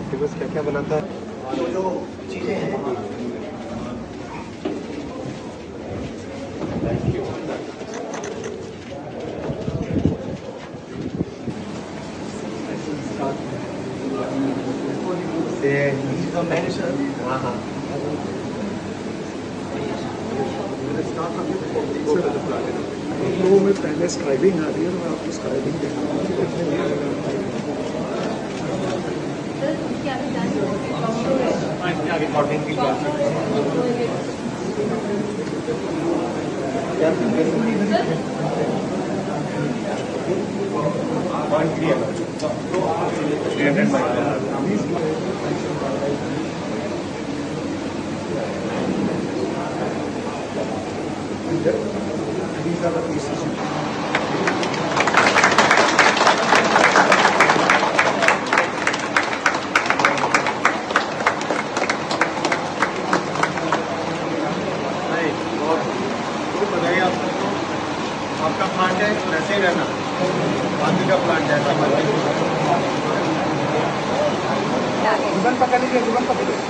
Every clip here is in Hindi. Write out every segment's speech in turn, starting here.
ऑप्टिमस क्या क्या बनाता है, जो चीज़ें हैं। Thank you. हाँ हाँ, लोगों में पहले स्क्राइबिंग आ रही है, तो मैं आपको scribing these are the pieces. बताइए आप सबको, आपका प्लांट है वैसे ही रहना, बाकी का प्लांट है ऐसा रिबन पकड़ लीजिए, रिबन पकड़ लीजिए।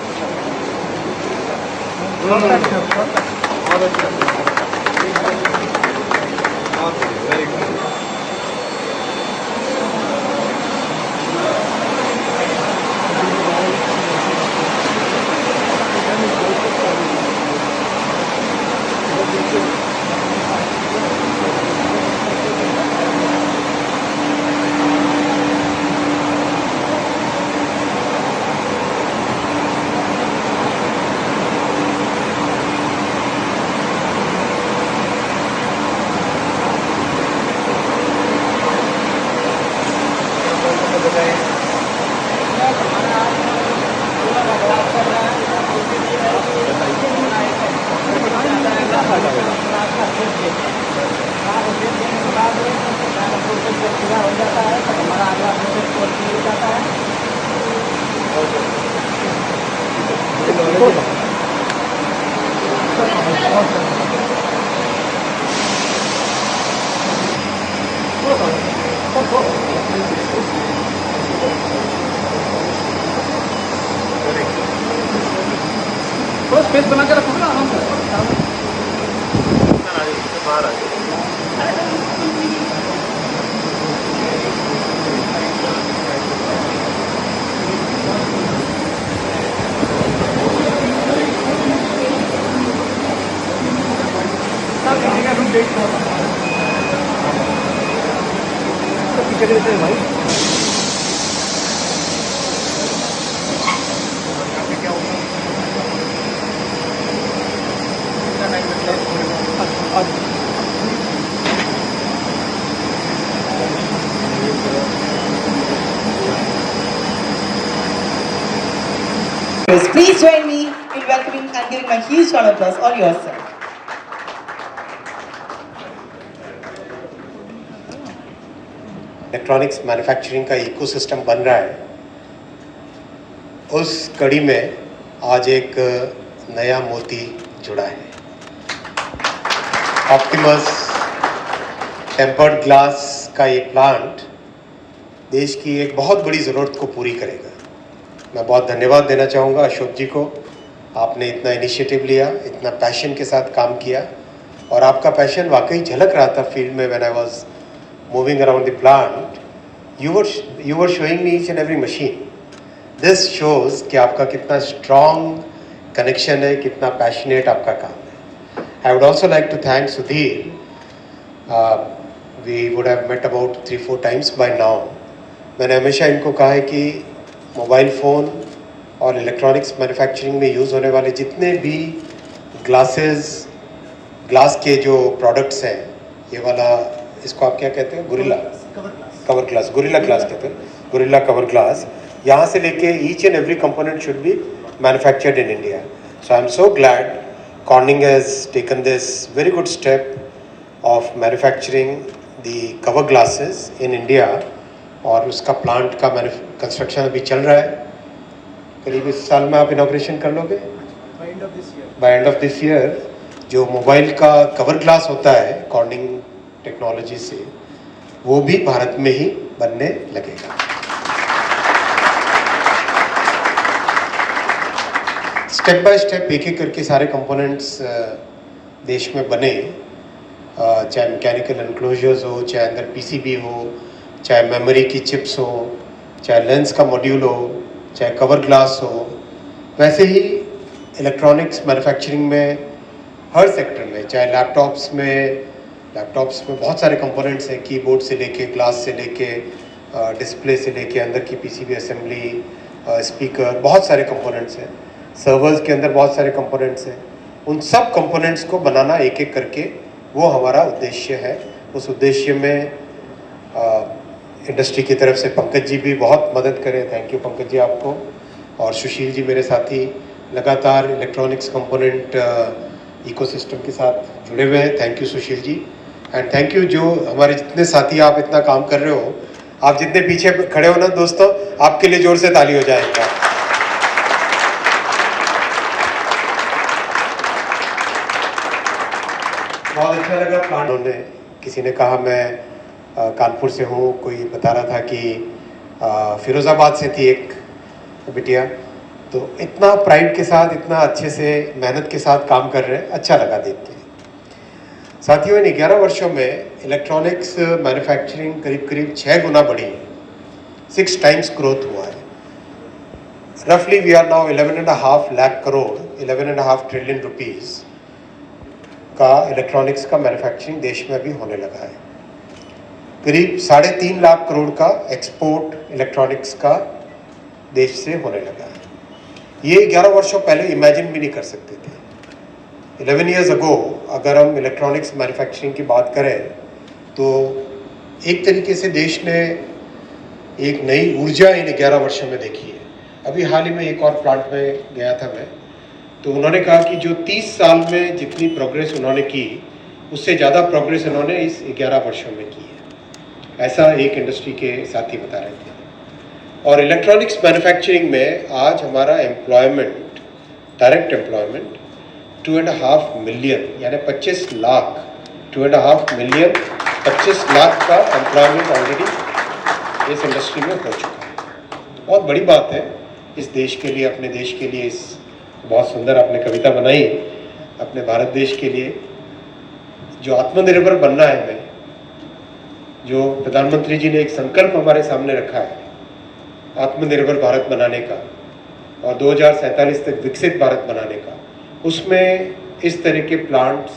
बहुत अच्छा, वेरी गुड। पूरा हो जाता है तो हमारा अगला प्रोसेस कोर्स मिल जाता है। थोड़ा स्पेस बना के रखो ना आराम से। बाहर आ पीछे देते हैं भाई। Please join me in welcoming and giving a huge round of applause all yourself. Electronics manufacturing का इकोसिस्टम बन रहा है, उस कड़ी में आज एक नया मोती जुड़ा है। ऑप्टिमस टेम्पर्ड ग्लास का ये प्लांट देश की एक बहुत बड़ी ज़रूरत को पूरी करेगा। मैं बहुत धन्यवाद देना चाहूँगा अशोक जी को, आपने इतना इनिशिएटिव लिया, इतना पैशन के साथ काम किया, और आपका पैशन वाकई झलक रहा था फील्ड में। When I was moving around the plant, you were showing me each and every machine. This shows कि आपका कितना स्ट्रॉन्ग कनेक्शन है, कितना पैशनेट आपका काम है। I would also like to thank Sudhir. We would have met about 3-4 times by now. मैंने हमेशा इनको कहा है कि मोबाइल फ़ोन और इलेक्ट्रॉनिक्स मैन्युफैक्चरिंग में यूज़ होने वाले जितने भी ग्लास के जो प्रोडक्ट्स हैं, ये वाला, इसको आप क्या कहते हैं, कवर ग्लास, गोरिल्ला ग्लास कहते हैं, गोरिल्ला कवर ग्लास, यहाँ से लेके each and every component should be manufactured in India. So I am so glad Corning has taken this very good step of manufacturing the cover glasses in India, और उसका प्लांट का कंस्ट्रक्शन अभी चल रहा है। करीब इस साल में आप इनॉग्रेशन कर लोगे, by end of this year. जो मोबाइल का कवर ग्लास होता है कॉर्निंग टेक्नोलॉजी से, वो भी भारत में ही बनने लगेगा। स्टेप बाय स्टेप एक एक करके सारे कंपोनेंट्स देश में बने, चाहे मैकेनिकल एनक्लोजर्स हो, चाहे अंदर पीसीबी हो, चाहे मेमोरी की चिप्स हो, चाहे लेंस का मॉड्यूल हो, चाहे कवर ग्लास हो। वैसे ही इलेक्ट्रॉनिक्स मैन्युफैक्चरिंग में हर सेक्टर में, चाहे लैपटॉप्स में बहुत सारे कंपोनेंट्स हैं, कीबोर्ड से लेके ग्लास से लेके डिस्प्ले से लेके अंदर की पीसीबी असेंबली, स्पीकर, बहुत सारे कंपोनेंट्स हैं। सर्वर्स के अंदर बहुत सारे कंपोनेंट्स हैं। उन सब कंपोनेंट्स को बनाना एक एक करके वो हमारा उद्देश्य है। उस उद्देश्य में इंडस्ट्री की तरफ से पंकज जी भी बहुत मदद करें, थैंक यू पंकज जी आपको, और सुशील जी मेरे साथी लगातार इलेक्ट्रॉनिक्स कंपोनेंट इकोसिस्टम के साथ जुड़े हुए हैं, thank you Sushil ji. And thank you जो हमारे जितने साथी आप इतना काम कर रहे हो, आप जितने पीछे खड़े हो ना दोस्तों, आपके लिए जोर से ताली हो जाएगा। बहुत अच्छा लगा प्लांट होने। किसी ने कहा मैं कानपुर से हूँ, कोई बता रहा था कि फिरोज़ाबाद से थी एक बिटिया। तो इतना प्राइड के साथ, इतना अच्छे से मेहनत के साथ काम कर रहे हैं, अच्छा लगा देख के। साथियों, इन 11 वर्षों में इलेक्ट्रॉनिक्स मैन्युफैक्चरिंग करीब करीब 6 गुना बढ़ी है, 6 टाइम्स ग्रोथ हुआ है। रफली we are now 11.5 lakh crore, 11.5 trillion rupees का इलेक्ट्रॉनिक्स का मैन्युफैक्चरिंग देश में भी होने लगा है। करीब 3.5 लाख करोड़ का एक्सपोर्ट इलेक्ट्रॉनिक्स का देश से होने लगा है। ये 11 वर्षों पहले इमेजिन भी नहीं कर सकते थे। 11 years ago अगर हम इलेक्ट्रॉनिक्स मैन्युफैक्चरिंग की बात करें तो एक तरीके से देश ने एक नई ऊर्जा इन 11 वर्षों में देखी है। अभी हाल ही में एक और प्लांट में गया था मैं, तो उन्होंने कहा कि जो 30 साल में जितनी प्रोग्रेस उन्होंने की, उससे ज़्यादा प्रोग्रेस उन्होंने इस 11 वर्षों में की है। ऐसा एक इंडस्ट्री के साथी बता रहे थे। और इलेक्ट्रॉनिक्स मैन्युफैक्चरिंग में आज हमारा एम्प्लॉयमेंट, डायरेक्ट एम्प्लॉयमेंट 2.5 मिलियन, यानी 25 लाख, 2.5 मिलियन 25 लाख का एम्प्लॉयमेंट ऑलरेडी इस इंडस्ट्री में हो चुका है। बहुत बड़ी बात है इस देश के लिए, अपने देश के लिए। इस बहुत सुंदर आपने कविता बनाई अपने भारत देश के लिए। जो आत्मनिर्भर बनना है हमें, जो प्रधानमंत्री जी ने एक संकल्प हमारे सामने रखा है आत्मनिर्भर भारत बनाने का और 2047 तक विकसित भारत बनाने का, उसमें इस तरह के प्लांट्स,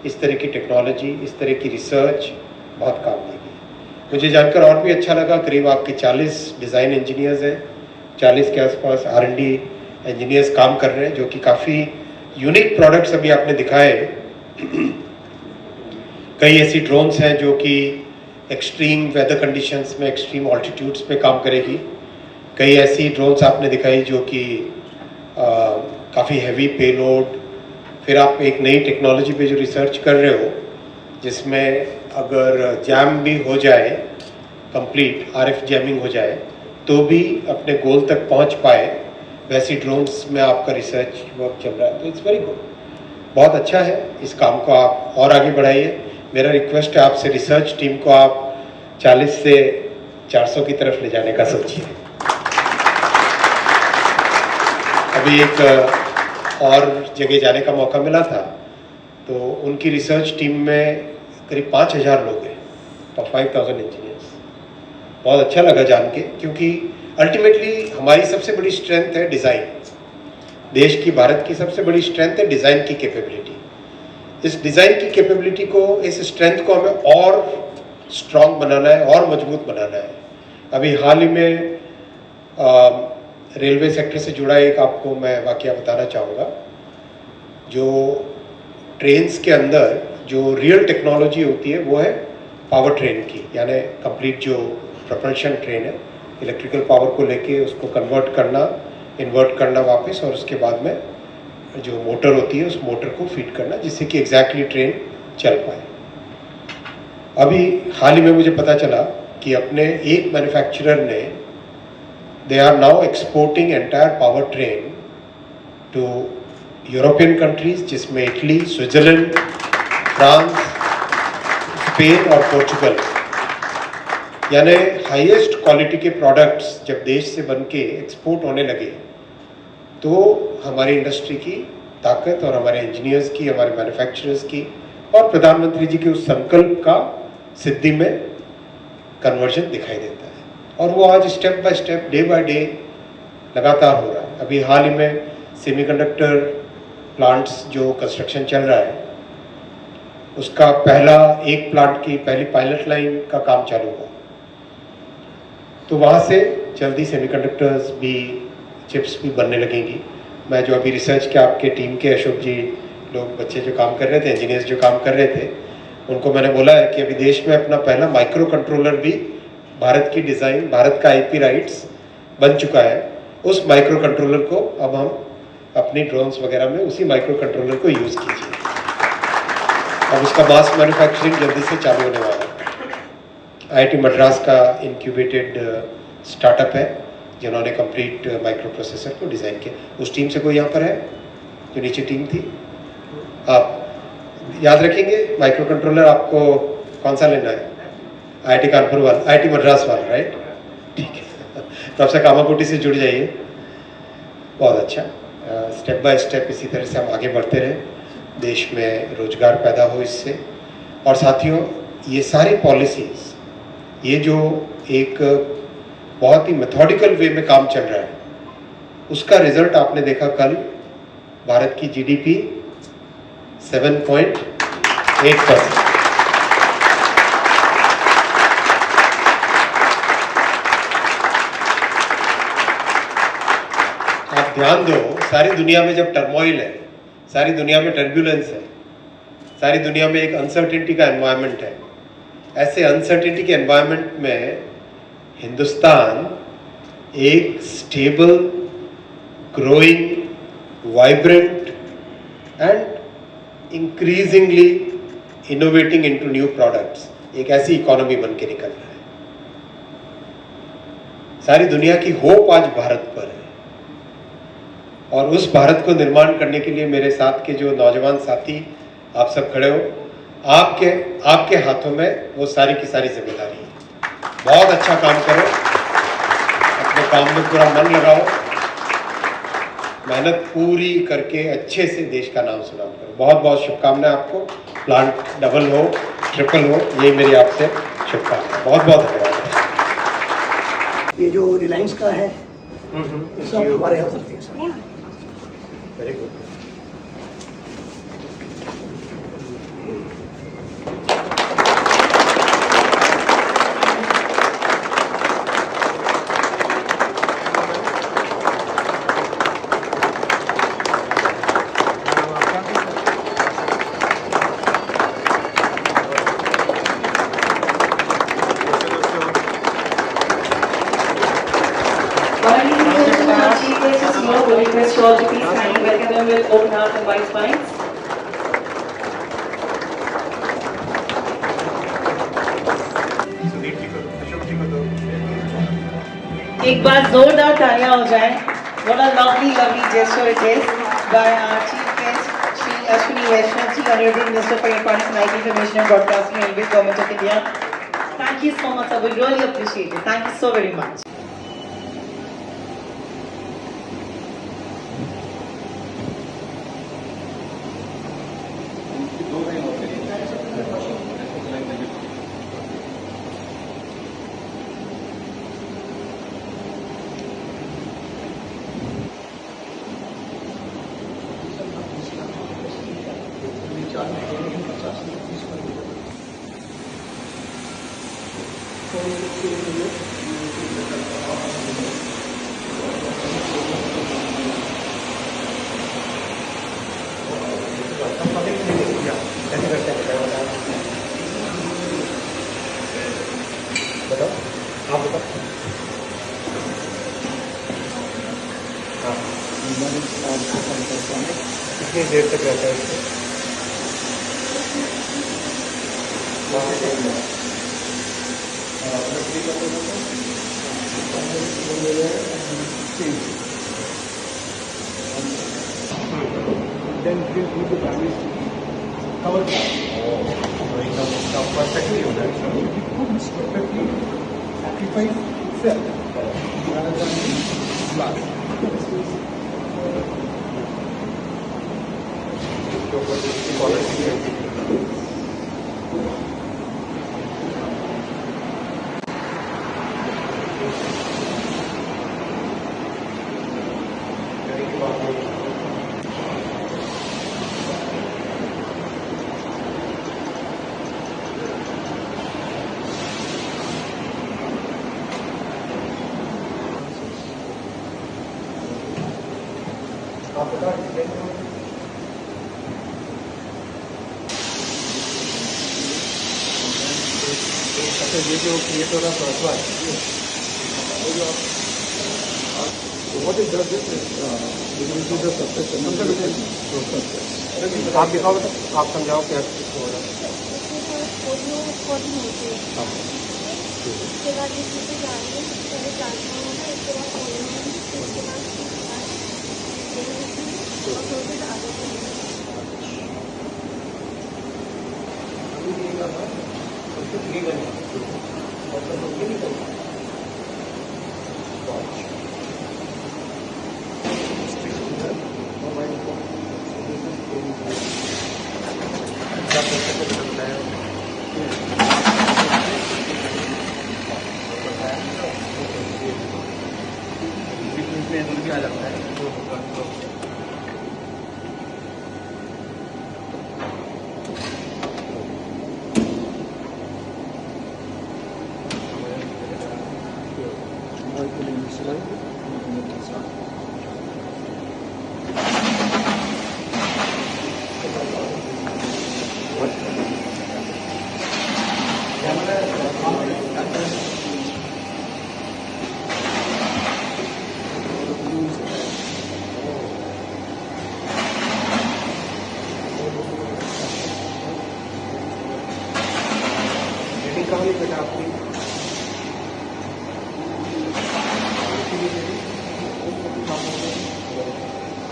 इस तरह की टेक्नोलॉजी, इस तरह की रिसर्च बहुत काम देगी। मुझे जानकर और भी अच्छा लगा, करीब आपके 40 डिज़ाइन इंजीनियर्स हैं, 40 के आसपास R&D इंजीनियर्स काम कर रहे हैं, जो कि काफ़ी यूनिक प्रोडक्ट्स अभी आपने दिखाए। कई ऐसी ड्रोन्स हैं जो कि एक्सट्रीम वेदर कंडीशंस में, एक्सट्रीम ऑल्टीट्यूड्स पे काम करेगी। कई ऐसी ड्रोन्स आपने दिखाई जो कि काफ़ी हैवी पेलोड। फिर आप एक नई टेक्नोलॉजी पे जो रिसर्च कर रहे हो, जिसमें अगर जैम भी हो जाए, कंप्लीट RF जैमिंग हो जाए, तो भी अपने गोल तक पहुंच पाए, वैसी ड्रोन्स में आपका रिसर्च वर्क चल रहा है। तो इट्स वेरी गुड, बहुत अच्छा है। इस काम को आप और आगे बढ़ाइए। मेरा रिक्वेस्ट है आपसे, रिसर्च टीम को आप 40 से 400 की तरफ ले जाने का सोचिए। अभी एक और जगह जाने का मौका मिला था, तो उनकी रिसर्च टीम में करीब 5000 लोग हैं, 5000 इंजीनियर्स। बहुत अच्छा लगा जान के, क्योंकि अल्टीमेटली हमारी सबसे बड़ी स्ट्रेंथ है डिज़ाइन। देश की, भारत की सबसे बड़ी स्ट्रेंथ है डिज़ाइन की कैपेबिलिटी। इस डिज़ाइन की कैपेबिलिटी को, इस स्ट्रेंथ को हमें और स्ट्रॉन्ग बनाना है और मजबूत बनाना है। अभी हाल ही में रेलवे सेक्टर से जुड़ा एक आपको मैं वाकया बताना चाहूँगा। जो ट्रेन्स के अंदर जो रियल टेक्नोलॉजी होती है वो है पावर ट्रेन की, यानी कंप्लीट जो प्रोपल्शन ट्रेन है, इलेक्ट्रिकल पावर को लेके उसको कन्वर्ट करना, इन्वर्ट करना वापस, और उसके बाद में जो मोटर होती है उस मोटर को फीड करना, जिससे कि एग्जैक्टली ट्रेन चल पाए। अभी हाल ही में मुझे पता चला कि अपने एक मैन्युफैक्चरर ने, they are now exporting entire power train to European countries, जिसमें इटली, स्विट्जरलैंड, फ्रांस, स्पेन और पोर्चुगल। यानी हाईएस्ट क्वालिटी के प्रोडक्ट्स जब देश से बन के एक्सपोर्ट होने लगे, तो हमारी इंडस्ट्री की ताकत और हमारे इंजीनियर्स की, हमारे मैन्युफैक्चरर्स की और प्रधानमंत्री जी के उस संकल्प का सिद्धि में कन्वर्जन दिखाई देता है। और वो आज step by step, day by day लगातार हो रहा है। अभी हाल ही में सेमीकंडक्टर प्लांट्स जो कंस्ट्रक्शन चल रहा है, उसका पहला एक प्लांट की पहली पायलट लाइन का काम चालू हुआ। तो वहाँ से जल्दी सेमीकंडक्टर्स भी, चिप्स भी बनने लगेंगी। मैं जो अभी रिसर्च के आपके टीम के अशोक जी लोग, बच्चे जो काम कर रहे थे, इंजीनियर्स जो काम कर रहे थे, उनको मैंने बोला है कि अभी देश में अपना पहला माइक्रो कंट्रोलर भी भारत की डिज़ाइन, भारत का आईपी राइट्स बन चुका है। उस माइक्रो कंट्रोलर को अब हम अपनी ड्रोन्स वगैरह में उसी माइक्रो कंट्रोलर को यूज़ कीजिए। अब उसका मास मैन्युफैक्चरिंग जल्दी से चालू होने वाला है। आईआईटी मद्रास का इंक्यूबेटेड स्टार्टअप है जिन्होंने कंप्लीट माइक्रो प्रोसेसर को डिज़ाइन किया। उस टीम से कोई यहाँ पर है जो नीचे टीम थी? आप याद रखेंगे माइक्रो कंट्रोलर आपको कौन सा लेना है? आईआईटी कानपुर वाला, आईआईटी मद्रास वाला, राइट? ठीक है। तो आपसे कामाकोटी से जुड़ जाइए। बहुत अच्छा। स्टेप बाय स्टेप इसी तरह से हम आगे बढ़ते रहें, देश में रोजगार पैदा हो इससे। और साथियों, ये सारी पॉलिसीज़, ये जो एक बहुत ही मेथोडिकल वे में काम चल रहा है, उसका रिजल्ट आपने देखा कल। भारत की जीडीपी 7.8%। आप ध्यान दो, सारी दुनिया में जब टर्मोइल है, सारी दुनिया में टर्ब्यूलेंस है, सारी दुनिया में एक अनसर्टेनिटी का एनवायरनमेंट है, ऐसे अनसर्टेनिटी के एनवायरनमेंट में हिंदुस्तान एक stable, growing, vibrant and increasingly innovating into new products, एक ऐसी इकोनॉमी बन के निकल रहा है। सारी दुनिया की होप आज भारत पर है। और उस भारत को निर्माण करने के लिए मेरे साथ के जो नौजवान साथी आप सब खड़े हो, आपके हाथों में वो सारी की सारी जिम्मेदारी है। बहुत अच्छा काम करो, अपने काम में पूरा मन लगाओ, मेहनत पूरी करके अच्छे से देश का नाम सुनाम करो। बहुत बहुत शुभकामनाएं आपको। प्लांट डबल हो, ट्रिपल हो, यही मेरी आपसे शुभकामनाएं। बहुत बहुत धन्यवाद। ये जो रिलायंस का है, सब हमारे यहाँ चलती है sir. Very good. We request you all to please kindly welcome them with open hearts and wide spines. एक बार जोरदार तालियां हो जाए। What a lovely, lovely gesture it is by our chief guest, Shri Ashwini Vaishnav ji, Honorable Minister for Electronics and IT Information and Broadcasting, Indian Government of India. Thank you so much, sir. We really appreciate it. Thank you so very much. कितनी देर तक रहता है इससे? Then it will be the damage cover glass. एकदम उसका परफेक्टली हो जाएगा। It could perfectly sacrifice itself rather than the glass. अच्छा, ये जो क्रिएटर ऑफ अथवा है, what is that is the success आप दिखाओ बेटा, आप समझाओ क्या हो रहा है। उसके बाद जिसमें से जाएंगे पहले ट्रांसफर होगा, उसके बाद होना है, उसके बाद और फिर आगे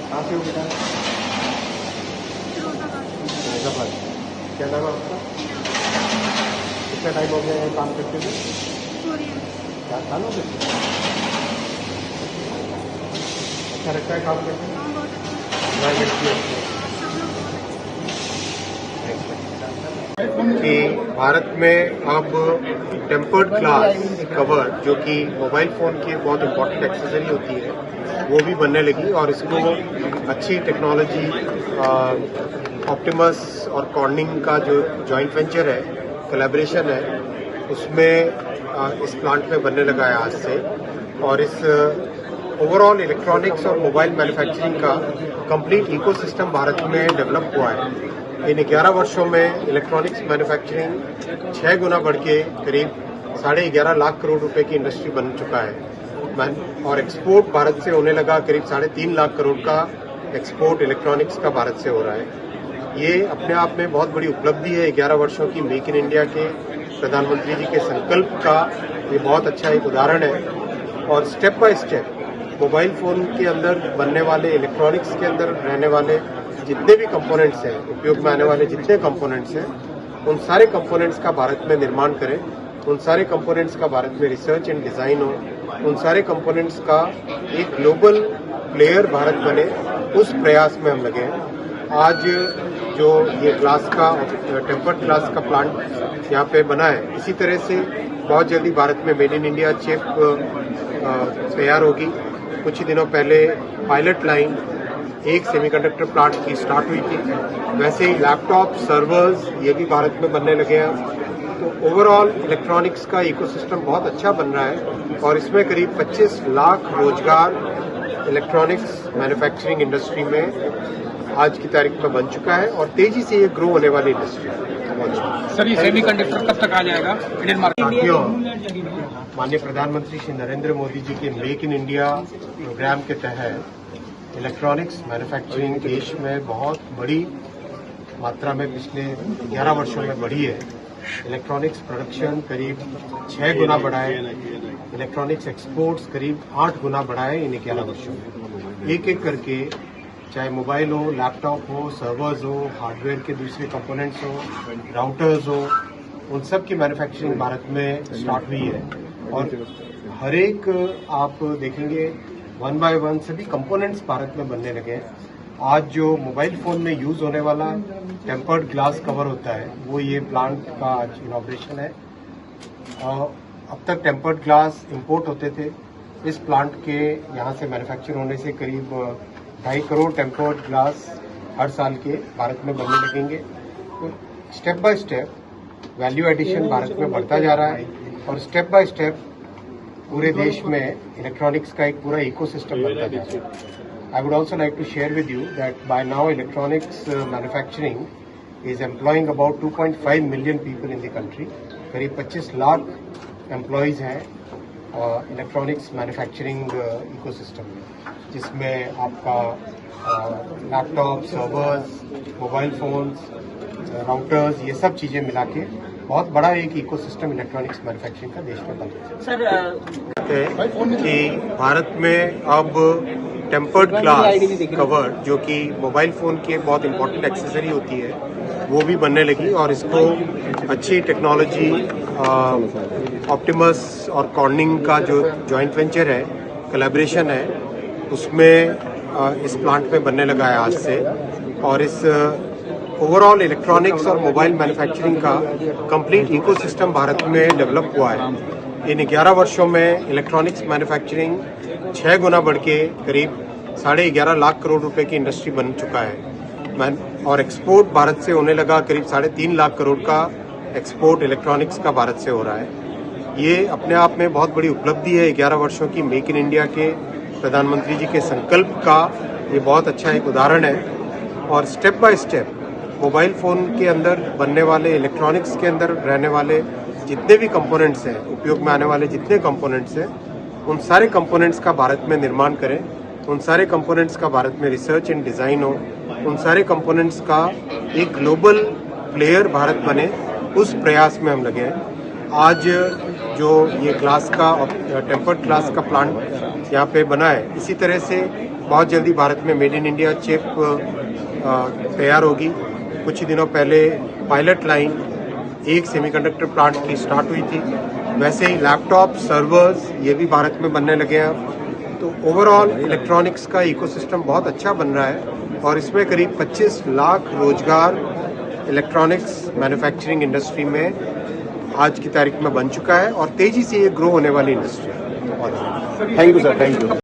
कहाँ से हो बेटा? हैदराबाद। क्या नाम है आपका? कितना टाइम हो गया है काम करते हुए? 4 साल हो गए। अच्छा लगता है काम करते हुए? कि भारत में अब टेम्पर्ड ग्लास कवर, जो कि मोबाइल फ़ोन की बहुत इंपॉर्टेंट एक्सेसरी होती है, वो भी बनने लगी और इसको अच्छी टेक्नोलॉजी ऑप्टिमस और कॉर्निंग का जो जॉइंट वेंचर है, कोलैबोरेशन है, उसमें इस प्लांट में बनने लगा है आज से। और इस ओवरऑल इलेक्ट्रॉनिक्स और मोबाइल मैन्युफैक्चरिंग का कंप्लीट इकोसिस्टम भारत में डेवलप हुआ है। इन 11 वर्षों में इलेक्ट्रॉनिक्स मैन्युफैक्चरिंग 6 गुना बढ़ के करीब 11.5 लाख करोड़ रुपए की इंडस्ट्री बन चुका है। और एक्सपोर्ट भारत से होने लगा, करीब 3.5 लाख करोड़ का एक्सपोर्ट इलेक्ट्रॉनिक्स का भारत से हो रहा है। ये अपने आप में बहुत बड़ी उपलब्धि है। 11 वर्षों की मेक इन इंडिया के प्रधानमंत्री जी के संकल्प का ये बहुत अच्छा एक उदाहरण है। और step by step mobile phone के अंदर बनने वाले, इलेक्ट्रॉनिक्स के अंदर रहने वाले जितने भी कंपोनेंट्स हैं, उपयोग में आने वाले जितने कंपोनेंट्स हैं, उन सारे कंपोनेंट्स का भारत में निर्माण करें, उन सारे कंपोनेंट्स का भारत में रिसर्च एंड डिज़ाइन हो, उन सारे कंपोनेंट्स का एक ग्लोबल प्लेयर भारत बने, उस प्रयास में हम लगे हैं। आज जो ये ग्लास का, टेम्पर्ड ग्लास का प्लांट यहाँ पे बना है, इसी तरह से बहुत जल्दी भारत में मेड इन इंडिया चिप तैयार होगी। कुछ ही दिनों पहले पायलट लाइन एक सेमीकंडक्टर प्लांट की स्टार्ट हुई थी। वैसे ही लैपटॉप, सर्वर्स ये भी भारत में बनने लगे हैं। तो ओवरऑल इलेक्ट्रॉनिक्स का इकोसिस्टम बहुत अच्छा बन रहा है और इसमें करीब 25 लाख रोजगार इलेक्ट्रॉनिक्स मैन्युफैक्चरिंग इंडस्ट्री में आज की तारीख में बन चुका है और तेजी से ये ग्रो होने वाली इंडस्ट्री है। सर, ये सेमीकंडक्टर कब तक आ जाएगा इंडियन मार्केट? माननीय प्रधानमंत्री श्री नरेंद्र मोदी जी के मेक इन इंडिया प्रोग्राम के तहत इलेक्ट्रॉनिक्स मैन्युफैक्चरिंग देश में बहुत बड़ी मात्रा में पिछले 11 वर्षों में बढ़ी है। इलेक्ट्रॉनिक्स प्रोडक्शन करीब 6 गुना बढ़ा है, इलेक्ट्रॉनिक्स एक्सपोर्ट्स करीब 8 गुना बढ़ा है इन 11 वर्षों में। एक एक करके, चाहे मोबाइल हो, लैपटॉप हो, सर्वर्स हो, हार्डवेयर के दूसरे कंपोनेंट्स हो, राउटर्स हो, उन सब की मैन्युफैक्चरिंग भारत में स्टार्ट हुई है। और हर एक आप देखेंगे 1 बाय 1 सभी कंपोनेंट्स भारत में बनने लगे हैं। आज जो मोबाइल फ़ोन में यूज़ होने वाला टेम्पर्ड ग्लास कवर होता है, वो ये प्लांट का आज इनॉग्रेशन है। अब तक टेम्पर्ड ग्लास इंपोर्ट होते थे। इस प्लांट के यहाँ से मैन्युफैक्चर होने से करीब 2.5 करोड़ टेम्पर्ड ग्लास हर साल के भारत में बनने लगेंगे। तो step by step value addition Bharat में बढ़ता जा रहा है और स्टेप बाय स्टेप पूरे देश में इलेक्ट्रॉनिक्स का एक पूरा इकोसिस्टम बनता जा रहा है। I would also like to share with you that by now electronics manufacturing is employing about 2.5 million people in the country. करीब 25 लाख एम्प्लॉयज़ हैं इलेक्ट्रॉनिक्स मैन्युफैक्चरिंग इकोसिस्टम में, जिसमें आपका laptop, servers, mobile phones, routers, ये सब चीज़ें मिला के बहुत बड़ा एक इकोसिस्टम इलेक्ट्रॉनिक्स मैन्युफैक्चरिंग का देश में बन रहा है। कि भारत में अब टेम्पर्ड ग्लास कवर, जो कि मोबाइल फ़ोन की एक बहुत इंपॉर्टेंट एक्सेसरी होती है, वो भी बनने लगी और इसको अच्छी टेक्नोलॉजी ऑप्टिमस और कॉर्निंग का जो जॉइंट वेंचर है, कोलैबोरेशन है, उसमें इस प्लांट में बनने लगा है आज से। और इस ओवरऑल इलेक्ट्रॉनिक्स और मोबाइल मैन्युफैक्चरिंग का कंप्लीट इकोसिस्टम भारत में डेवलप हुआ है। इन 11 वर्षों में इलेक्ट्रॉनिक्स मैन्युफैक्चरिंग 6 गुना बढ़ के करीब 11.5 लाख करोड़ रुपए की इंडस्ट्री बन चुका है। और एक्सपोर्ट भारत से होने लगा, करीब 3.5 लाख करोड़ का एक्सपोर्ट इलेक्ट्रॉनिक्स का भारत से हो रहा है। ये अपने आप में बहुत बड़ी उपलब्धि है 11 वर्षों की मेक इन इंडिया के प्रधानमंत्री जी के संकल्प का ये बहुत अच्छा एक उदाहरण है। और step by step mobile phone के अंदर बनने वाले, इलेक्ट्रॉनिक्स के अंदर रहने वाले जितने भी कंपोनेंट्स हैं, उपयोग में आने वाले जितने कंपोनेंट्स हैं, उन सारे कंपोनेंट्स का भारत में निर्माण करें, उन सारे कंपोनेंट्स का भारत में रिसर्च एंड डिज़ाइन हो, उन सारे कंपोनेंट्स का एक ग्लोबल प्लेयर भारत बने, उस प्रयास में हम लगे हैं। आज जो ये ग्लास का टेम्पर्ड ग्लास का प्लांट यहाँ पे बना है, इसी तरह से बहुत जल्दी भारत में मेड इन इंडिया चिप तैयार होगी। कुछ ही दिनों पहले पायलट लाइन एक सेमीकंडक्टर प्लांट की स्टार्ट हुई थी, वैसे ही लैपटॉप, सर्वर्स, ये भी भारत में बनने लगे हैं। तो ओवरऑल इलेक्ट्रॉनिक्स का इकोसिस्टम बहुत अच्छा बन रहा है और इसमें करीब 25 लाख रोजगार इलेक्ट्रॉनिक्स मैन्युफैक्चरिंग इंडस्ट्री में आज की तारीख में बन चुका है और तेजी से ये ग्रो होने वाली इंडस्ट्री है। Thank you sir, thank you.